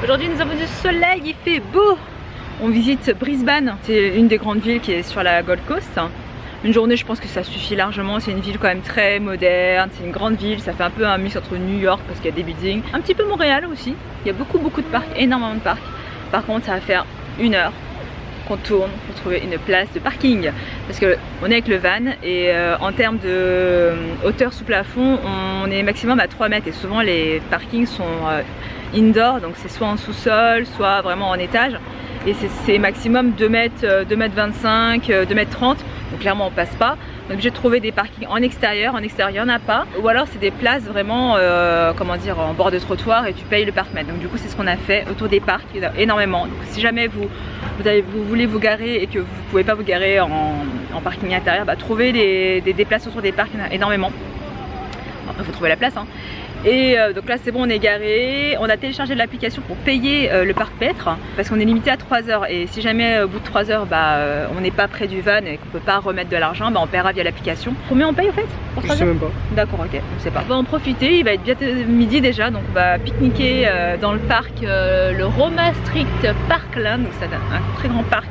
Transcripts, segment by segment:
Aujourd'hui nous avons du soleil, il fait beau. On visite Brisbane, c'est une des grandes villes qui est sur la Gold Coast. Une journée je pense que ça suffit largement, c'est une ville quand même très moderne, c'est une grande ville, ça fait un peu un mix entre New York parce qu'il y a des buildings. Un petit peu Montréal aussi, il y a beaucoup de parcs, énormément de parcs. Par contre ça va faire 1 heure qu'on tourne pour trouver une place de parking parce que on est avec le van et en termes de hauteur sous plafond on est maximum à 3 mètres et souvent les parkings sont indoor, donc c'est soit en sous-sol soit vraiment en étage et c'est maximum 2 mètres, 2 mètres 25, 2 mètres 30, donc clairement on passe pas. On est obligé de trouver des parkings en extérieur il n'y en a pas, ou alors c'est des places vraiment comment dire, en bord de trottoir et tu payes le parc-mètre. Donc du coup c'est ce qu'on a fait autour des parcs, il y en a énormément. Donc si jamais vous voulez vous garer et que vous ne pouvez pas vous garer en parking intérieur, bah, trouvez des places autour des parcs, il y en a énormément. Après il faut trouver la place hein. Et donc là c'est bon, on est garé, on a téléchargé l'application pour payer le parc-mètre parce qu'on est limité à 3 heures et si jamais au bout de 3 heures bah, on n'est pas près du van et qu'on peut pas remettre de l'argent, bah, on paiera via l'application. Combien on paye en fait pour 3 heures? Je sais même pas. D'accord, ok, on sait pas. On va en profiter, il va être bientôt midi déjà, donc on va pique-niquer dans le parc, le Roma Street Parkland, donc c'est un très grand parc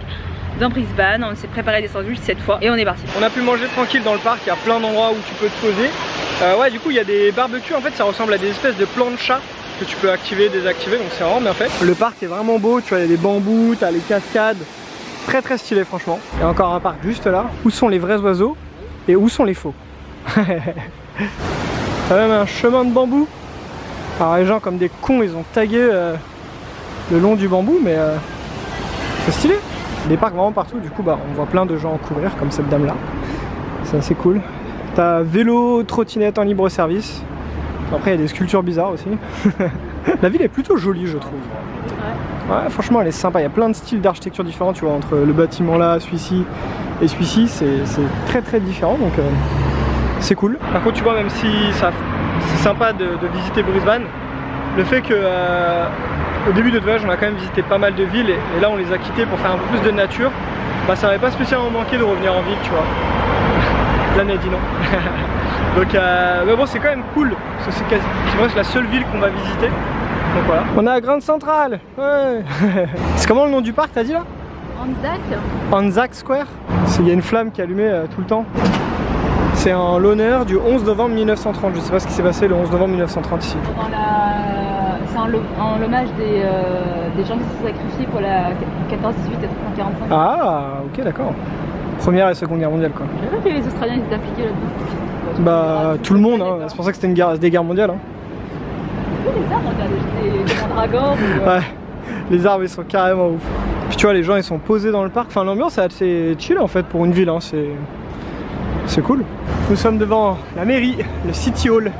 dans Brisbane. On s'est préparé des sandwichs cette fois et on est parti. On a pu manger tranquille dans le parc, il y a plein d'endroits où tu peux te poser. Ouais, du coup il y a des barbecues, en fait ça ressemble à des espèces de planchas que tu peux activer, désactiver, donc c'est vraiment bien fait. Le parc est vraiment beau, tu vois, il y a des bambous, tu as les cascades, très stylé franchement. Il y a encore un parc juste là. Où sont les vrais oiseaux et où sont les faux? T'as même un chemin de bambou. Alors les gens comme des cons ils ont tagué le long du bambou, mais c'est stylé. Des parcs vraiment partout, du coup bah, on voit plein de gens courir comme cette dame là. C'est assez cool. T'as vélo, trottinette en libre service. Après il y a des sculptures bizarres aussi. La ville est plutôt jolie je trouve. Ouais, franchement elle est sympa, il y a plein de styles d'architecture différents, tu vois, entre le bâtiment là, celui-ci et celui-ci, c'est très différent, donc c'est cool. Par contre tu vois, même si c'est sympa de visiter Brisbane, le fait que au début de notre voyage on a quand même visité pas mal de villes et là on les a quittées pour faire un peu plus de nature, bah ça m'avait pas spécialement manqué de revenir en ville, tu vois. L'année dit non. Donc mais bon c'est quand même cool, parce que c'est la seule ville qu'on va visiter. Donc voilà. On est à Grand Central. Ouais. C'est comment le nom du parc t'as dit là? Anzac. Anzac Square. Il y a une flamme qui est allumée tout le temps. C'est en l'honneur du 11 novembre 1930. Je sais pas ce qui s'est passé le 11 novembre 1930 ici. C'est en l'hommage des gens qui se sont sacrifiés pour la 14-18 et 1945. Ah ok d'accord. Première et seconde guerre mondiale quoi. Je sais pas que les Australiens étaient impliqués là-dedans. Bah tout le monde hein. C'est pour ça que c'était des guerres mondiales hein. Les arbres, des mandragores ou, Ouais, les arbres ils sont carrément ouf. Puis tu vois les gens ils sont posés dans le parc. Enfin l'ambiance est assez chill en fait pour une ville hein. C'est cool. Nous sommes devant la mairie, le City Hall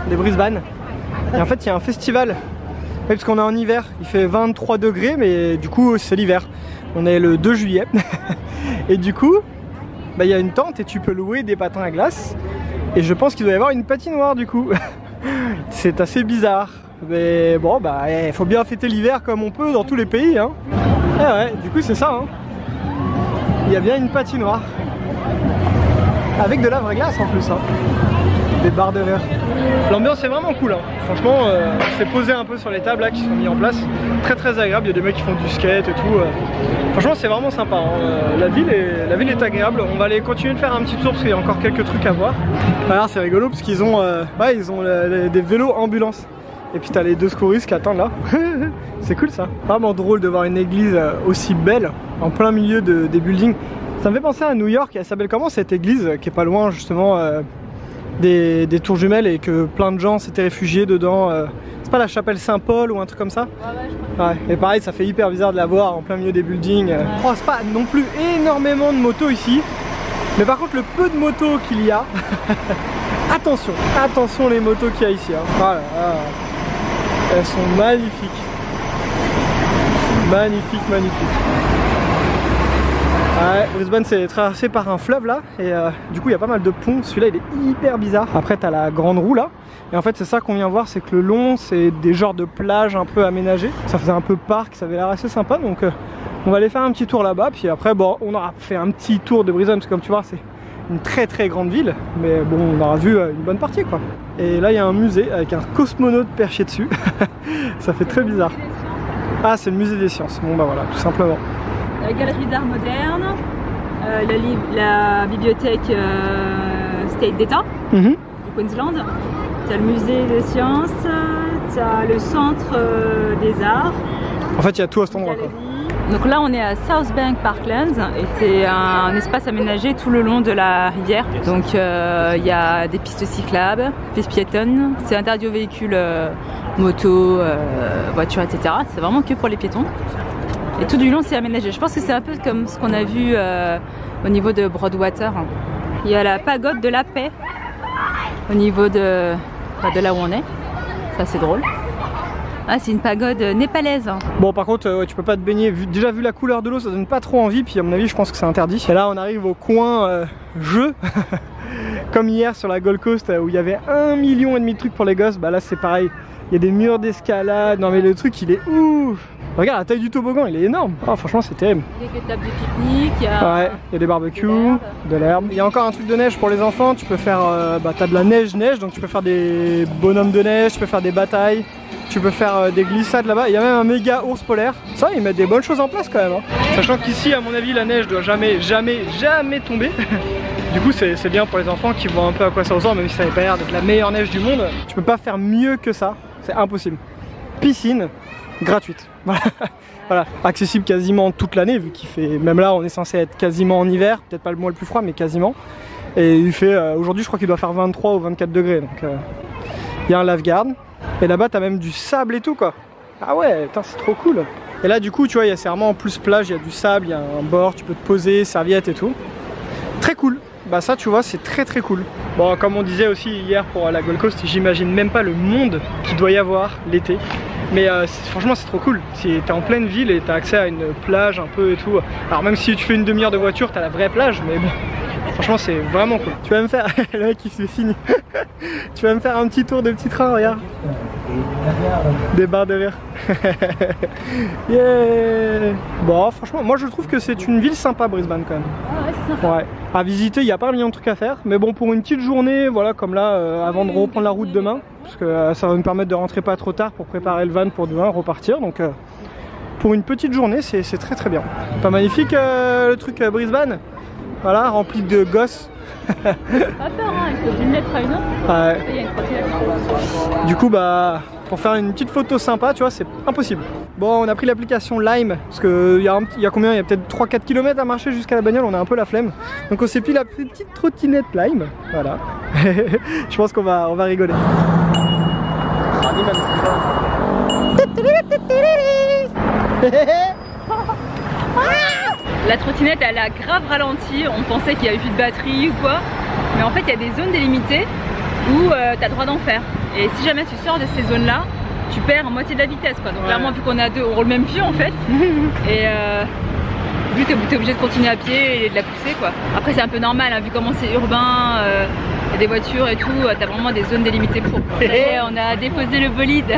de Brisbane. Et en fait il y a un festival. Ouais, parce qu'on est en hiver, il fait 23 degrés mais du coup c'est l'hiver. On est le 2 juillet. Et du coup, bah, y a une tente et tu peux louer des patins à glace. Et je pense qu'il doit y avoir une patinoire du coup. C'est assez bizarre. Mais bon, bah, faut bien fêter l'hiver comme on peut dans tous les pays. Hein. Et ouais, du coup c'est ça. Hein. Il y a bien une patinoire. Avec de la vraie glace en plus. Hein. Des barres de verre. L'ambiance est vraiment cool. Hein. Franchement, c'est posé un peu sur les tables là qui sont mis en place. Très agréable. Il y a des mecs qui font du skate et tout. Franchement, c'est vraiment sympa. Hein. La ville est agréable. On va aller continuer de faire un petit tour parce qu'il y a encore quelques trucs à voir. Alors c'est rigolo parce qu'ils ont, des vélos ambulances. Et puis t'as les 2 secouristes qui attendent là. C'est cool ça. Vraiment drôle de voir une église aussi belle en plein milieu des buildings. Ça me fait penser à New York. Elle s'appelle comment cette église qui est pas loin justement des tours jumelles et que plein de gens s'étaient réfugiés dedans. C'est pas la chapelle Saint-Paul ou un truc comme ça? Ouais, et pareil ça fait hyper bizarre de la voir en plein milieu des buildings. Je croise pas non plus énormément de motos ici. Mais par contre le peu de motos qu'il y a, attention les motos qu'il y a ici. Hein. Voilà, elles sont magnifiques. Magnifiques. Ouais, Brisbane c'est traversé par un fleuve là et du coup il y a pas mal de ponts. Celui-là il est hyper bizarre. Après t'as la grande roue là et en fait c'est ça qu'on vient voir, c'est que le long c'est des genres de plages un peu aménagées. Ça faisait un peu parc, ça avait l'air assez sympa donc on va aller faire un petit tour là-bas. Puis après bon on aura fait un petit tour de Brisbane parce que comme tu vois c'est une très grande ville. Mais bon on aura vu une bonne partie quoi. Et là il y a un musée avec un cosmonaute perché dessus. Ça fait très bizarre. Ah, c'est le musée des sciences. Bon bah voilà, tout simplement. La galerie d'art moderne, la bibliothèque State d'État du Queensland, tu as le musée des sciences, tu as le centre des arts. En fait, il y a tout à cet endroit, quoi. Donc là, on est à South Bank Parklands et c'est un espace aménagé tout le long de la rivière. Donc il y a des pistes cyclables, pistes piétonnes, c'est interdit aux véhicules moto, voitures, etc. C'est vraiment que pour les piétons. Et tout du long, c'est aménagé. Je pense que c'est un peu comme ce qu'on a vu au niveau de Broadwater. Il y a la pagode de la paix au niveau de là où on est. Ça, c'est drôle. Ah, c'est une pagode népalaise. Bon, par contre, ouais, tu peux pas te baigner. Déjà vu la couleur de l'eau, ça donne pas trop envie. Puis à mon avis, je pense que c'est interdit. Et là, on arrive au coin jeu. Comme hier sur la Gold Coast où il y avait 1,5 million de trucs pour les gosses. Bah là, c'est pareil. Il y a des murs d'escalade. Non, mais le truc, il est ouf. Regarde la taille du toboggan, il est énorme. Oh, franchement, c'est terrible. Il y a des tables de pique-nique. Il y a des barbecues, de l'herbe. Il y a encore un truc de neige pour les enfants. Tu peux faire. T'as de la neige, donc tu peux faire des bonhommes de neige. Tu peux faire des batailles. Tu peux faire des glissades là-bas. Il y a même un méga ours polaire. Ça, ils mettent des bonnes choses en place quand même. Hein. Sachant qu'ici, à mon avis, la neige doit jamais tomber. Du coup, c'est bien pour les enfants qui voient un peu à quoi ça ressemble, même si ça n'avait pas l'air d'être la meilleure neige du monde. Tu peux pas faire mieux que ça. C'est impossible. Piscine gratuite. Voilà. Accessible quasiment toute l'année, vu qu'il fait. Même là, on est censé être quasiment en hiver. Peut-être pas le mois le plus froid, mais quasiment. Et il fait. Aujourd'hui, je crois qu'il doit faire 23 ou 24 degrés. Donc, il y a un lave-garde. Et là-bas, t'as même du sable et tout, quoi. Ah ouais, putain, c'est trop cool. Et là, du coup, tu vois, c'est vraiment en plus plage, il y a du sable, il y a un bord, tu peux te poser, serviette et tout. Très cool. Bah ça, tu vois, c'est très très cool. Bon, comme on disait aussi hier pour la Gold Coast, j'imagine même pas le monde qu'il doit y avoir l'été. Mais franchement, c'est trop cool. T'es en pleine ville et t'as accès à une plage un peu et tout. Alors même si tu fais une demi-heure de voiture, t'as la vraie plage, mais bon. Franchement, c'est vraiment cool. Tu vas me faire, le mec qui se signe. Tu vas me faire un petit tour de petit train, regarde. Des barres de verre. Yeah. Bon, franchement, moi je trouve que c'est une ville sympa, Brisbane quand même. Ah ouais, c'est sympa. Ouais. À visiter, il n'y a pas un million de trucs à faire. Mais bon, pour une petite journée, voilà, comme là, avant de reprendre la route demain. Parce que ça va me permettre de rentrer pas trop tard pour préparer le van pour demain, repartir. Donc, pour une petite journée, c'est très très bien. Pas magnifique le truc Brisbane. Voilà, rempli de gosses. Pas peur, hein, il faut d'une lettre à une autre. Ouais. Il y a une trottinette. Du coup, bah, pour faire une petite photo sympa, tu vois, c'est impossible. Bon, on a pris l'application Lime, parce qu'il y a combien? Il y a peut-être 3-4 km à marcher jusqu'à la bagnole, on a un peu la flemme. Donc on s'est pris la petite trottinette Lime, voilà. Je pense qu'on va rigoler. La trottinette, elle a grave ralenti, on pensait qu'il n'y avait plus de batterie ou quoi. Mais en fait, il y a des zones délimitées où tu as droit d'en faire. Et si jamais tu sors de ces zones-là, tu perds moitié de la vitesse, quoi. Donc clairement, vu qu'on est à deux, on roule même plus en fait. Et vu que t'es obligé de continuer à pied et de la pousser, quoi. Après, c'est un peu normal, hein, vu comment c'est urbain, y a des voitures et tout, t'as vraiment des zones délimitées pour. Et on a déposé le bolide.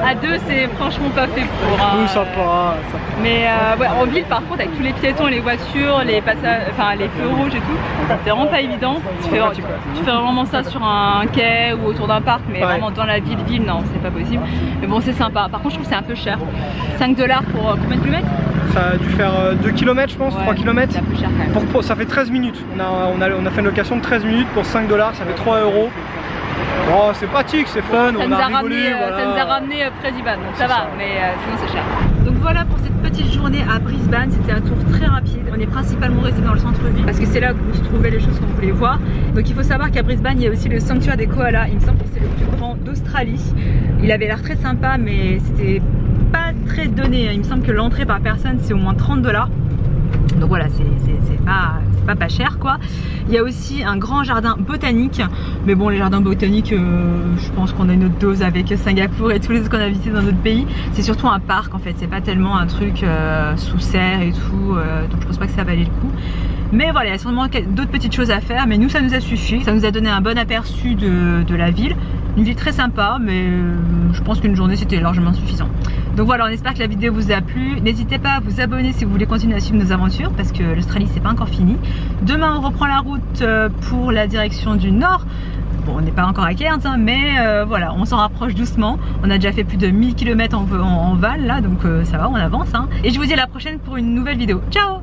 À deux, c'est franchement pas fait pour. Oui, sympa. Mais ouais, en ville, par contre, avec tous les piétons, les voitures, les passages, enfin les feux rouges et tout, c'est vraiment pas évident. Tu fais vraiment ça sur un quai ou autour d'un parc, mais vraiment dans la ville, non, c'est pas possible. Mais bon, c'est sympa. Par contre, je trouve que c'est un peu cher. 5 $ pour combien de kilomètres? Ça a dû faire 2 km, je pense, 3 km. C'est un peu cher quand même. Ça fait 13 minutes. On a fait une location de 13 minutes pour 5 $, ça fait 3 €. Oh, c'est pratique, c'est fun, on a rigolé. Voilà. Ça nous a ramené près d'Ivan, donc ça va, mais sinon c'est cher. Donc voilà pour cette petite journée à Brisbane, c'était un tour très rapide. On est principalement resté dans le centre-ville parce que c'est là où se trouvaient les choses qu'on voulait voir. Donc il faut savoir qu'à Brisbane, il y a aussi le sanctuaire des koalas. Il me semble que c'est le plus grand d'Australie. Il avait l'air très sympa, mais c'était pas très donné. Il me semble que l'entrée par personne, c'est au moins 30 $. Donc voilà, c'est pas cher quoi. Il y a aussi un grand jardin botanique, mais bon, les jardins botaniques, je pense qu'on a une autre dose avec Singapour et tous les autres qu'on a visités dans notre pays. C'est surtout un parc en fait, c'est pas tellement un truc sous serre et tout, donc je pense pas que ça valait le coup. Mais voilà, il y a sûrement d'autres petites choses à faire, mais nous ça nous a suffi, ça nous a donné un bon aperçu de la ville. Une ville très sympa, mais je pense qu'une journée c'était largement suffisant. Donc voilà, on espère que la vidéo vous a plu. N'hésitez pas à vous abonner si vous voulez continuer à suivre nos aventures, parce que l'Australie c'est pas encore fini. Demain on reprend la route pour la direction du nord. Bon, on n'est pas encore à Cairns, hein, mais voilà, on s'en rapproche doucement. On a déjà fait plus de 1000 km en Val là, donc ça va, on avance. Hein. Et je vous dis à la prochaine pour une nouvelle vidéo. Ciao!